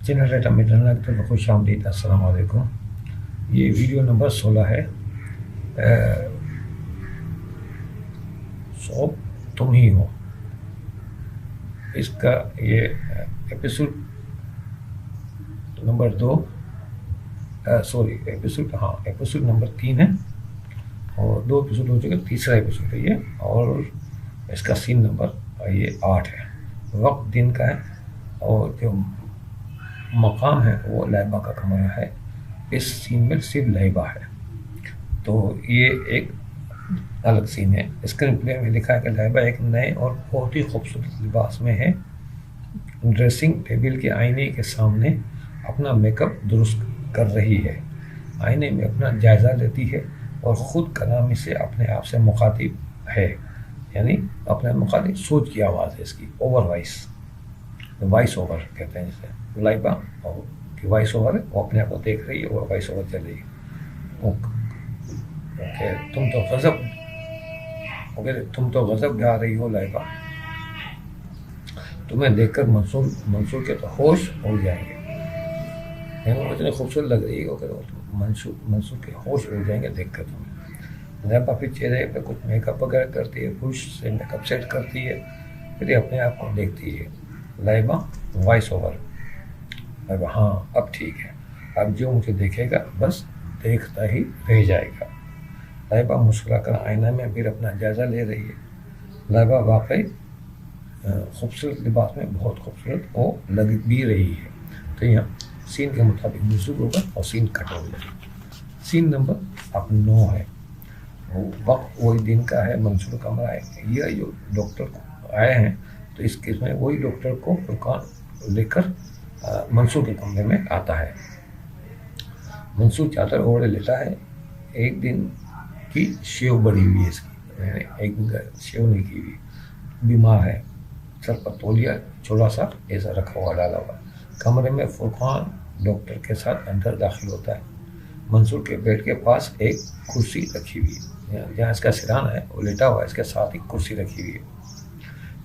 Generator maternal کی طرف خوش آمدید. السلام علیکم. یہ ویڈیو نمبر 16 ہے. سو تم ہی ہو. اس کا یہ ایپیسوڈ نمبر 2 ایپیسوڈ نمبر 3 ہے اور 2 ایپیسوڈ ہو چکے. تیسرا ایپیسوڈ ہے یہ اور اس کا سین نمبر یہ 8 ہے. وقت دن کا ہے اور جو مقام ہے وہ لائبہ کا کمرہ ہے. اس سین میں صرف لائبہ ہے تو یہ ایک الگ سین ہے. اسکرین پلے میں لکھا ہے کہ لائبہ ایک نئے اور بہت ہی خوبصورت لباس میں ہے. ڈریسنگ ٹیبل کے آئینے کے سامنے اپنا میک اپ درست کر رہی ہے. آئینے میں اپنا جائزہ لیتی ہے اور خود کلامی سے اپنے آپ سے مخاطب ہے. یعنی اپنے مخاطب سوچ کی آواز ہے اس کی. اوور وائس اوور کہتے ہیں جسے. لائبہ کی وائس اوور ہے وہ اپنے آپ کو دیکھ رہی ہے اور وائس اوور چل رہی ہے. تم تو غضب ڈھا رہی ہو لائبہ. تمہیں دیکھ کر منصور کے تو ہوش اڑ جائیں گے. اتنی خوبصورت لگ رہی ہو کہ منصور کے ہوش اڑ جائیں گے دیکھ کر تمہیں. لائبہ پھر چہرے پہ کچھ میک اپ وغیرہ کرتی ہے. برش سے میک اپ سیٹ کرتی ہے. پھر اپنے آپ کو دیکھتی ہے. Laiba voice over. لائبہ ہاں اب ٹھیک ہے. اب جو مجھے دیکھے گا بس دیکھتا ہی رہ جائے گا. لائبہ مسکرا کر آئینہ میں پھر اپنا جائزہ لے رہی ہے. لائبہ واقعی خوبصورت لباس میں بہت خوبصورت وہ لگ بھی رہی ہے. تو یہاں سین کے مطابق منسوخ ہوگا اور سین کٹ ہو جائے گا. سین نمبر اب 9 ہے. وقت وہی دن کا ہے. منصور کمرہ ہے. یہ جو ڈاکٹر آئے ہیں تو اس کیس میں وہی ڈاکٹر کو فرقان لے کر منصور کے کمرے میں آتا ہے. منصور چادر اوڑھے لیتا ہے. ایک دن کی شیو بڑی ہوئی ہے اس کی. ایک دن کا شیو نہیں کی ہوئی. بیمار ہے. سر پر تولیہ چھوٹا سا ایسا رکھا ہوا ڈالا ہوا. کمرے میں فرقان ڈاکٹر کے ساتھ اندر داخل ہوتا ہے. منصور کے بیڈ کے پاس ایک کرسی رکھی ہوئی ہے. جہاں اس کا سران ہے وہ لیٹا ہوا ہے. اس کے ساتھ ہی کرسی رکھی ہوئی ہے.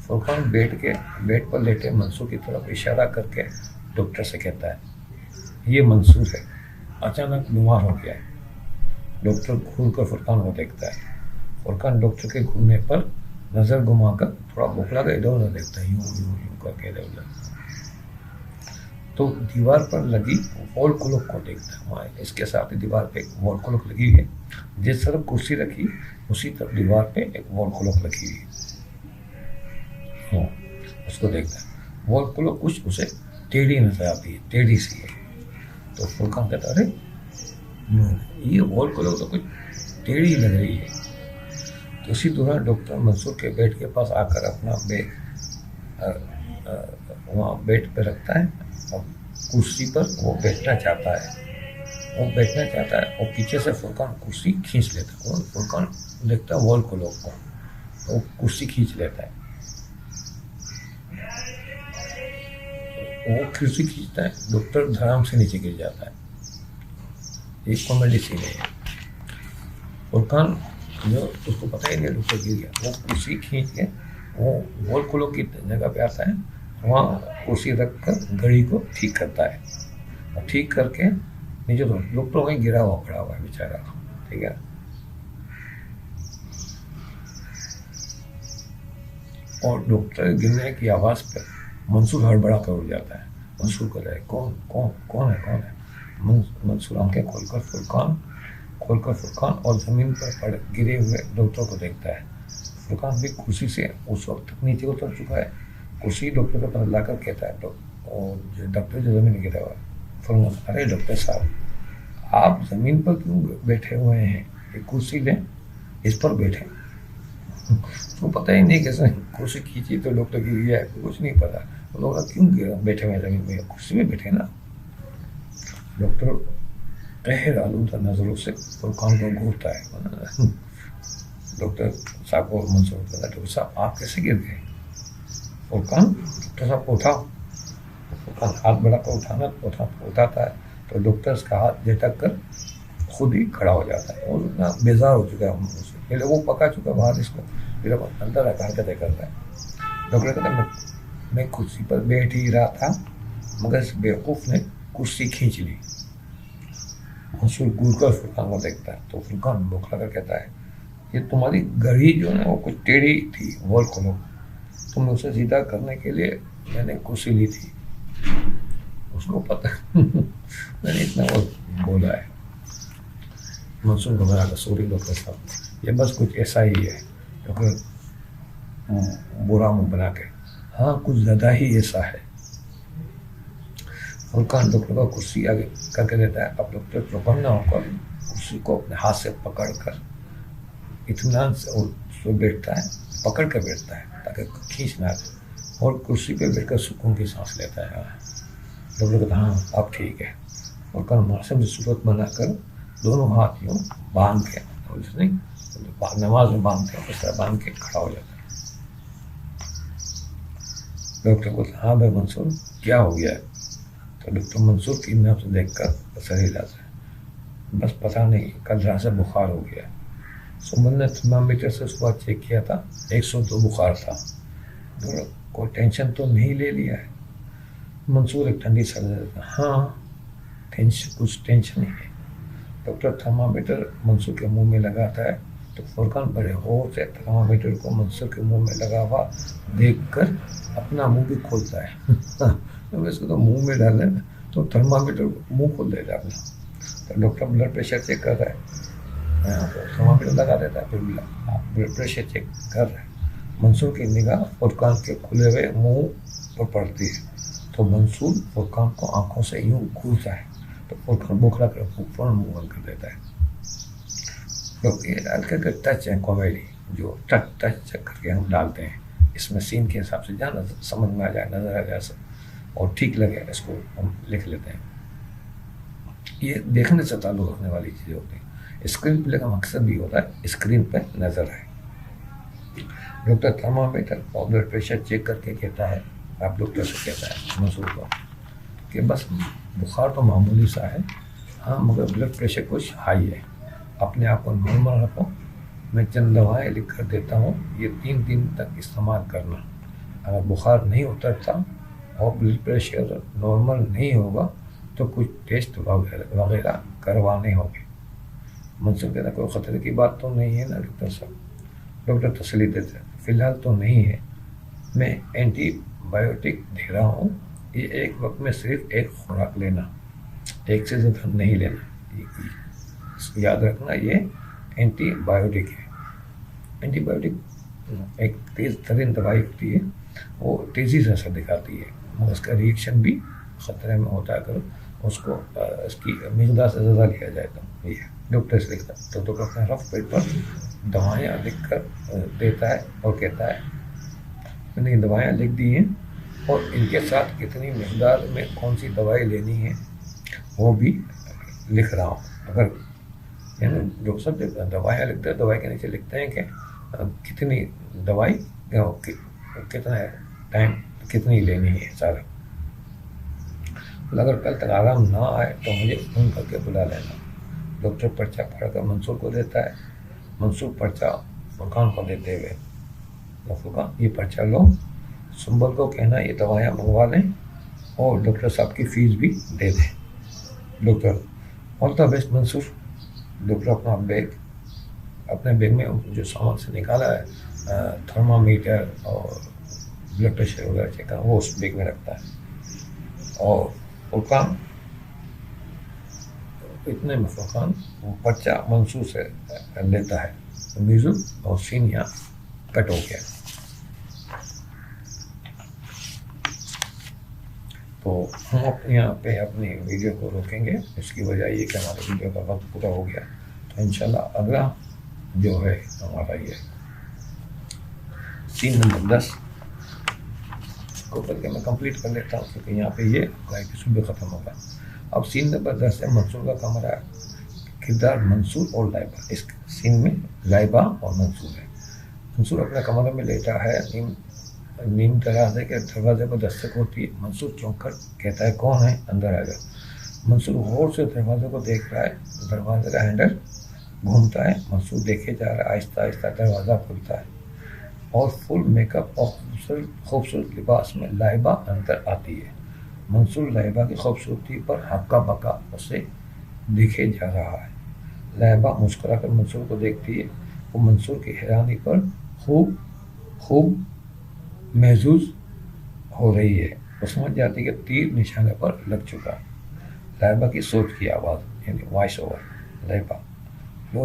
فرقان بیڈ پر لیٹے منصور کی طرف اشارہ کر کے ڈاکٹر سے کہتا ہے یہ منصور ہے. اچانک بیمار ہو گیا ہے. ڈاکٹر گھور کر فرقان کو دیکھتا ہے. فرقان ڈاکٹر کے گھورنے پر نظر گھما کر تھوڑا بھوکلا گیا ادھر ادھر دیکھتا ہے. یوں کر کے ادھر ادھر تو دیوار پر لگی وال کلوک کو دیکھتا ہے. وہاں اس کے ساتھ دیوار پہ ایک وال کلوک لگی ہوئی ہے. جس طرف کرسی رکھی اسی طرف دیوار پہ ایک وال کلوک لگی ہوئی ہے. اس کو دیکھتا ہے. وال کلوک کچھ اسے ٹیڑھی نظر آتی ہے. ٹیڑھی سی ہے. تو فرقان کہتا ہے ارے یہ وال کلوک تو کچھ ٹیڑھی لگ رہی ہے. تو اسی دوران ڈاکٹر منصور کے بیڈ کے پاس آ کر اپنا بیگ وہاں بیڈ پہ رکھتا ہے اور کرسی پر وہ بیٹھنا چاہتا ہے. اور پیچھے سے فرقان کرسی کھینچ لیتا ہے. اور فرقان دیکھتا ہے وال کلوک کو تو وہ کرسی کھینچ لیتا ہے. وہ کرسی کھینچتا ہے. ڈاکٹر دھڑام سے نیچے گر جاتا ہے. ایک کامیڈی سین ہے. فرقان جو اس کو پتہ ہی نہیں ڈاکٹر گر گیا. وہ کرسی کھینچ کے وہ وال کلوک کی جگہ پہ آتا ہے. وہاں کرسی رکھ کر گھڑی کو ٹھیک کرتا ہے. اور ٹھیک کر کے نیچے تو ڈاکٹر وہیں گرا ہوا پڑا ہوا ہے بیچارہ. ٹھیک ہے. اور ڈاکٹر گرنے کی آواز پہ منصور ہڑبڑا کر اٹھ جاتا ہے. منصور کو رہے کون ہے. منصور آنکھیں کھول کر فرقان اور زمین پر گرے ہوئے ڈاکٹر کو دیکھتا ہے. فرقان بھی کرسی سے اس وقت تک نیچے اتر چکا ہے. کرسی ڈاکٹر کے پاس لا کر کہتا ہے اور ڈاکٹر جو زمین میں گرا ہوا ہے. فرقان ارے ڈاکٹر صاحب آپ زمین پر کیوں بیٹھے ہوئے ہیں. ایک کرسی لیں اس پر بیٹھیں. اس کو پتہ ہی نہیں کیسے کرسی کھینچی تو ڈاکٹر گر گیا ہے. کچھ نہیں پتا. وہ لوگ کیوں بیٹھے ہوئے ہیں زمین میں. کرسی میں بیٹھے نا. ڈاکٹر قہر آلودہ نظروں سے فرقان کو گھورتا ہے. ڈاکٹر صاحب کو منصور کہتا ہے ڈاکٹر صاحب آپ کیسے گر گئے. فرقان ڈاکٹر صاحب کو اٹھاؤ. فرقان ہاتھ بڑھا کر اٹھاتا ہے تو ڈاکٹر اس کا ہاتھ جھٹک کر خود ہی کھڑا ہو جاتا ہے. اور اتنا بیزار ہو چکا ہے ہم سے. پہلے وہ پکا چکا باہر اس کو. پھر اب اندر حرکتیں کرتا ہے. ڈاکٹر کہتا ہے میں کرسی پر بیٹھ ہی رہا تھا مگر اس بیوقوف نے کرسی کھینچ لی. منصور گور کر فرقان کو دیکھتا ہے تو فرقان بوکھلا کر کہتا ہے یہ تمہاری گھڑی جو ہے نا وہ کچھ ٹیڑھی تھی, غور کرو, تم نے اسے سیدھا کرنے کے لیے میں نے کرسی لی تھی. اس کو پتہ میں نے اتنا وہ بولا ہے. منصور گھبرا کر سوری ڈاکٹر صاحب یہ بس کچھ ایسا ہی ہے. ڈاکٹر برا منہ بنا کے ہاں کچھ زیادہ ہی ایسا ہے. فرقان ڈاکٹر کا کرسی آگے کر کے دیتا ہے. اب ڈاکٹر چوکنا ہو کر کرسی کو اپنے ہاتھ سے پکڑ کر اطمینان سے بیٹھتا ہے, پکڑ کر بیٹھتا ہے تاکہ کھینچ نہ دے, اور کرسی پہ بیٹھ کر سکون کی سانس لیتا ہے. ڈاکٹر کہتا ہاں اب ٹھیک ہے. فرقان معصوم سے صورت بنا کر دونوں ہاتھ یوں باندھ کے, نہیں نماز میں باندھتے ہیں اس طرح باندھ کے کھڑا ہو جاتا ہے. ڈاکٹر کو ہاں بھائی منصور کیا ہو گیا ہے؟ تو ڈاکٹر منصور کی نبض دیکھ کر تسلی لاتا ہے بس پتہ نہیں کل رات سے بخار ہو گیا. سمن نے تھرمامیٹر سے صبح چیک کیا تھا 102 بخار تھا. کوئی ٹینشن تو نہیں لے لیا ہے؟ منصور ایک ٹھنڈی سر دیتا ہاں کچھ ٹینشن نہیں ہے. ڈاکٹر تھرمامیٹر منصور کے منہ میں لگاتا ہے تو فرقان بڑے غور سے تھرمامیٹر کو منصور کے منہ میں لگا ہوا دیکھ کر اپنا منہ بھی کھولتا ہے. جب اس کو تو منہ میں ڈالے تو تھرمامیٹر منہ کھول دیتا ہے اپنا. تو ڈاکٹر بلڈ پریشر چیک کر رہا ہے, تھرمامیٹر لگا دیتا ہے, پھر بلڈ پریشر چیک کر رہا ہے. منصور کی نگاہ فرقان کے کھلے ہوئے منہ پر پڑتی ہے تو منصور فرقان کو آنکھوں سے یوں گھورتا ہے تو فرقان بوکھلا کر فوراً منہ بند کر دیتا ہے. لوگ یہ ڈال کر ٹچ ہے کامیڈی جو ٹچ کر کے ہم ڈالتے ہیں, اس میں سین کے حساب سے جانا سمجھ میں آ جائے, نظر آ جائے اور ٹھیک لگے اس کو ہم لکھ لیتے ہیں. یہ دیکھنے سے تعلق رکھنے والی چیزیں ہوتی ہیں. اسکرین پلے کا مقصد بھی ہوتا ہے اسکرین پہ نظر آئے. ڈاکٹر تھرمامیٹر اور بلڈ پریشر چیک کر کے کہتا ہے, آپ ڈاکٹر سے کہتا ہے منصور کو کہ بس بخار تو معمولی سا ہے, ہاں مگر بلڈ پریشر کچھ ہائی ہے, اپنے آپ کو نارمل رکھو, میں چند دوائیں لکھ کر دیتا ہوں, یہ 3 دن تک استعمال کرنا. اگر بخار نہیں اترتا اور بلڈ پریشر نارمل نہیں ہوگا تو کچھ ٹیسٹ وغیرہ کروانے ہوں گے. منصور کہتا کوئی خطرے کی بات تو نہیں ہے نا ڈاکٹر صاحب؟ ڈاکٹر تسلی دیتے ہیں فی الحال تو نہیں ہے, میں اینٹی بایوٹک دے رہا ہوں, یہ ایک وقت میں صرف ایک خوراک لینا, ایک سے زیادہ نہیں لینا. یاد رکھنا یہ اینٹی بایوٹک ہے. اینٹی بایوٹک ایک تیز ترین دوائی ہوتی ہے, وہ تیزی سے اثر دکھاتی ہے مگر اس کا ریئیکشن بھی خطرے میں ہوتا ہے. اگر اس کو اس کی مقدار سے زیادہ لیا جائے تو یہ ڈاکٹر سے لکھتا ہے تو ڈاکٹر اپنے رف پیج پر دوائیاں لکھ کر دیتا ہے اور کہتا ہے میں نے یہ دوائیاں لکھ دی ہیں اور ان کے ساتھ کتنی مقدار میں کون سی دوائی لینی ہے وہ بھی لکھ رہا ہوں. اگر یعنی ڈاکٹر صاحب دوائیاں لکھتے ہیں, دوائی کے نیچے لکھتے ہیں کہ کتنی دوائی کتنا ٹائم کتنی لینی ہے سارا. اگر کل تک آرام نہ آئے تو مجھے فون کر کے بلا لینا. ڈاکٹر پرچہ پڑھ کر منصور کو دیتا ہے. منصور پرچہ فرقان کو دیتے ہوئے فرقان یہ پرچہ لو, سنبل کو کہنا یہ دوائیاں منگوا لیں اور ڈاکٹر صاحب کی فیس بھی دے دیں. Doctor all the best Mansoor. Doctor اپنے بیگ میں جو سامان سے نکالا ہے تھرمامیٹر اور بلڈ پریشر وغیرہ چیک کرنا وہ اس بیگ میں رکھتا ہے اور فرقان اتنے میں فرقان وہ پرچہ منصور سے لیتا ہے. میزل اور سین یہاں کٹ ہو گیا. تو ہم یہاں پہ اپنی ویڈیو کو روکیں گے, اس کی وجہ یہ کہ ہمارے ویڈیو کا وقت پورا ہو گیا. تو انشاءاللہ اگلا جو ہے ہمارا یہ سین نمبر 10 کو کر کے میں کمپلیٹ کر لیتا ہوں کیونکہ یہاں پہ یہ ایپیسوڈ بھی ختم ہوگا. اب سین نمبر 10 ہے منصور کا کمرہ, کردار منصور اور لائبہ. اس سین میں لائبہ اور منصور ہے. منصور اپنے کمرے میں لیٹا ہے, نیم دراز ہے کہ دروازے پر دستک ہوتی ہے. منصور چونک کر کہتا ہے کون ہے, اندر آ جا. منصور غور سے دروازے کو دیکھ رہا ہے. دروازے کا ہینڈل گھومتا ہے. منصور دیکھے جا رہا ہے. آہستہ آہستہ دروازہ کھلتا ہے اور فل میک اپ اور خوبصورت لباس میں لائبہ اندر آتی ہے. منصور لہبہ کی خوبصورتی پر ہکا بکا اسے دیکھے جا رہا ہے۔ لہبہ مسکرا کر منصور کو دیکھتی ہے، وہ منصور کی حیرانی پر خوب محظوظ ہو رہی ہے۔ وہ سمجھ جاتی کہ تیر نشانے پر لگ چکا ہے۔ لہبہ کی سوچ کی آواز یعنی وائس اوور: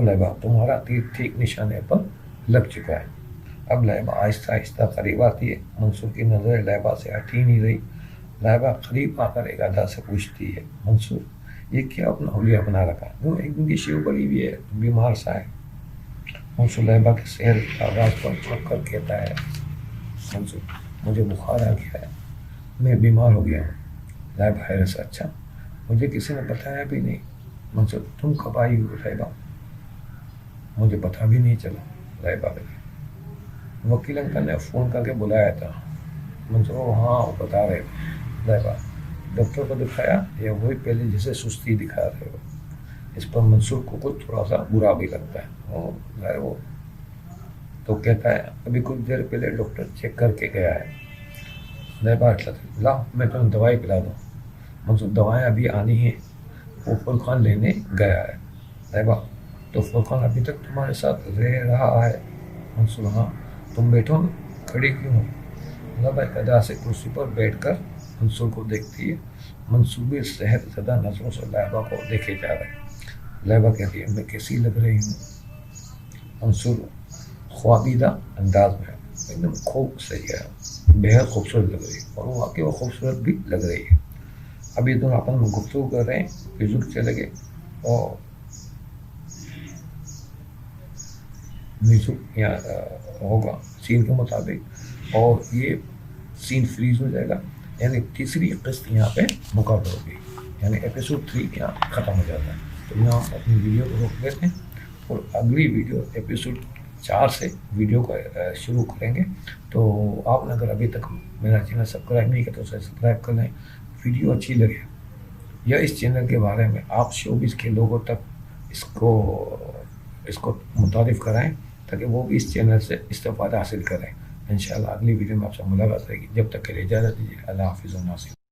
لہبہ تمہارا تیر ٹھیک نشانے پر لگ چکا ہے۔ اب لہبہ آہستہ آہستہ قریب آتی ہے، منصور کی نظریں لہبہ سے ہٹ ہی نہیں رہی۔ لہبہ قریب آ کر ایک ادا سے پوچھتی ہے، منصور یہ کیا اپنا حلیہ بنا رکھا ہے؟ ایک دن کی شیو بڑی ہوئی ہے، بیمار سا ہے۔ منصور لہبہ کے صحت کے آغاز پر چھپ کر کہتا ہے، منصور مجھے بخار آ گیا ہے، میں بیمار ہو گیا ہوں۔ لہبہ حیرت سے، اچھا مجھے کسی نے بتایا بھی نہیں۔ منصور تم کب آئی ہو لہبہ؟ مجھے پتہ بھی نہیں چلا۔ لہبہ وکیل انکل نے فون کر کے بلایا تھا۔ منصور ہاں وہ بتا رہے تھے۔ لہبہ ڈاکٹر کو دکھایا یا وہی پہلے جیسے سستی دکھا رہے ہو؟ اس پر منصور کو کچھ تھوڑا سا برا بھی لگتا ہے۔ وہ تو کہتا ہے ابھی کچھ دیر پہلے ڈاکٹر چیک کر کے گیا ہے۔ لہبہ لا میں تمہیں دوائی پلا دوں۔ منصور دوائیں ابھی آنی ہیں، وہ فرقان لینے گیا ہے۔ لہبہ تو فرقان ابھی تک تمہارے ساتھ رہ رہا ہے؟ منصور ہاں۔ تم بیٹھو نا، کھڑی کیوں ہو؟ لہبہ ایک ادا سے کرسی پر بیٹھ کر منصور کو دیکھتی ہے۔ منصور بھی صحت زدہ نظروں سے لہبہ کو دیکھے جا رہے ہیں۔ لہبہ کہتی ہے میں کیسی لگ رہی ہوں؟ منصور خوابیدہ انداز میں ایک دم خوب صحیح ہے، بےحد خوبصورت لگ رہی ہے، اور وہ واقعی وہ خوبصورت بھی لگ رہی ہے۔ اب یہ دونوں آپس میں گفتگو کر رہے ہیں، بزرگ چلے گئے اور میوزک یہاں ہوگا سین کے مطابق، اور یہ سین فریز ہو جائے گا، یعنی تیسری قسط یہاں پہ مکمل ہوگی، یعنی ایپیسوڈ 3 یہاں ختم ہو جاتا ہے۔ تو یہاں اپنی ویڈیو کو روک دیتے ہیں اور اگلی ویڈیو ایپیسوڈ 4 سے ویڈیو کا شروع کریں گے۔ تو آپ نے اگر ابھی تک میرا چینل سبسکرائب نہیں کیا تو اسے سبسکرائب کر لیں۔ ویڈیو اچھی لگے یا اس چینل کے بارے میں آپ شوبز کے لوگوں تک اس کو متعارف کرائیں تاکہ وہ بھی اس چینل سے استفادہ حاصل کریں۔ انشاءاللہ اگلی ویڈیو میں آپ سے ملاقات رہے گی، جب تک کے لیے اجازت دیجیے۔ اللہ حافظ و ناصر۔